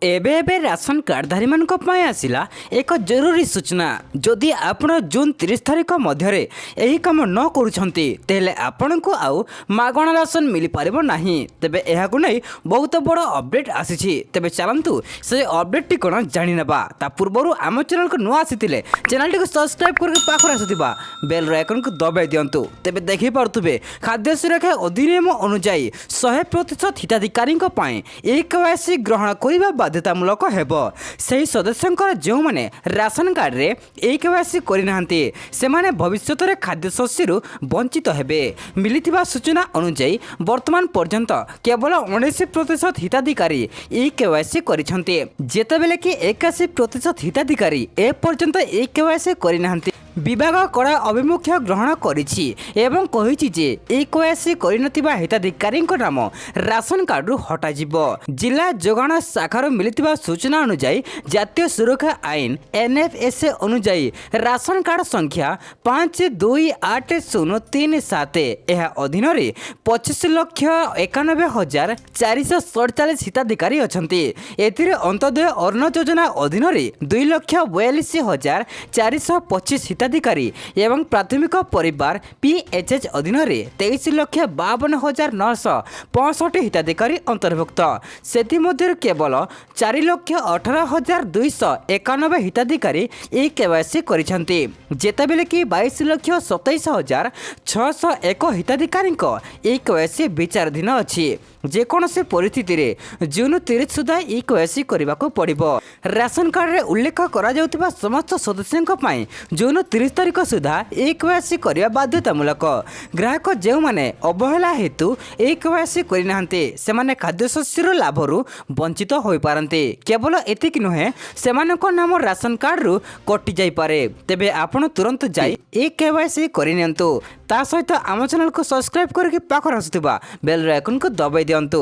एबे एबे राशन कार्डधारी मानक पई आसिला एक जरूरी सूचना। जदि आपण जून 30 तारिख मध्य यही कम न करुछंती तेले आपनको आउ मागणा राशन मिल पारिबो नाही। तबे एहाकु नै बहुत बड़ अपडेट आसीछि। तबे चलंतु से अपडेट टी कोन जानि नेबा। ता पूर्वरु आम चैनल को नुआ आसीतिले चैनल को सब्सक्राइब करके पाखर आसुतिबा बेल आइकन को दबाइ दियंतु। तबे देखि पारतुबे खाद्य सुरक्षा अधिनियम अनुसार 100% हिताधिकारी पई KYC ग्रहण करिबा बाध्यतामूलक हेब। सही सदस्यंकर जो माने राशन कार्ड रे KYC करि नाहंती सेमाने भविष्यत रे खाद्य शस्यरु वंचित हेबे। मिलिथिबा सूचना अनुसार वर्तमान पर्यंत केवल 19% हिताधिकारी KYC करिसंती जेतेबेले कि 81% हिताधिकारी ए पर्यंत KYC करि नाहंती। विभाग कड़ा अभिमुख्य ग्रहण करिछि एवं कहिछि जे KYC करिनथिबा हिताधिकारी नाम राशन कार्ड रु हटा जिवो। जिला जोगाण शाखार मिलिथिबा सूचना अनुसार जातीय सुरक्षा आईन NFSA अनुसार राशन कार्ड संख्या 528037 एहा अधीन रे 25,91,447 हिताधिकारी अछंती। एथिरे अंत्योदय अन्न योजना अधीन रे 2,42,425 हिताधिकारी एवं प्राथमिक परिवार PHH अधीन रे 23,52,965 हिताधिकारी अंतर्भुक्त। सेथि मध्य केवल 4,18,291 हिताधिकारी KYC करिसंती जेतेबेले कि 22,27,601 हिताधिकारी KYC विचाराधीन अछि। जेकोसी परिस्थिति रे जून 30 सुधा KYC करने को पड़िबो। राशन कार्ड रे उल्लेख करा जाउथिबा समस्त सदस्यंक पई जून 30 तारिख सुधा KYC करिया बाध्यतामूलक। ग्राहक जो माने अवहेला हेतु KYC करि नाहंते सेमाने खाद्य शस्यर लाभरु वंचित होई पारंते। केवल एतिक नुहे सेमानक नाम राशन कार्ड रु कटि जाई पारे। तेबे आपण तुरंत जाई KYC करि नियंतु। ता सहित आम चैनल को सब्सक्राइब करके पाखर आसुथिबा बेल आइकन को दबाइ दियंतु।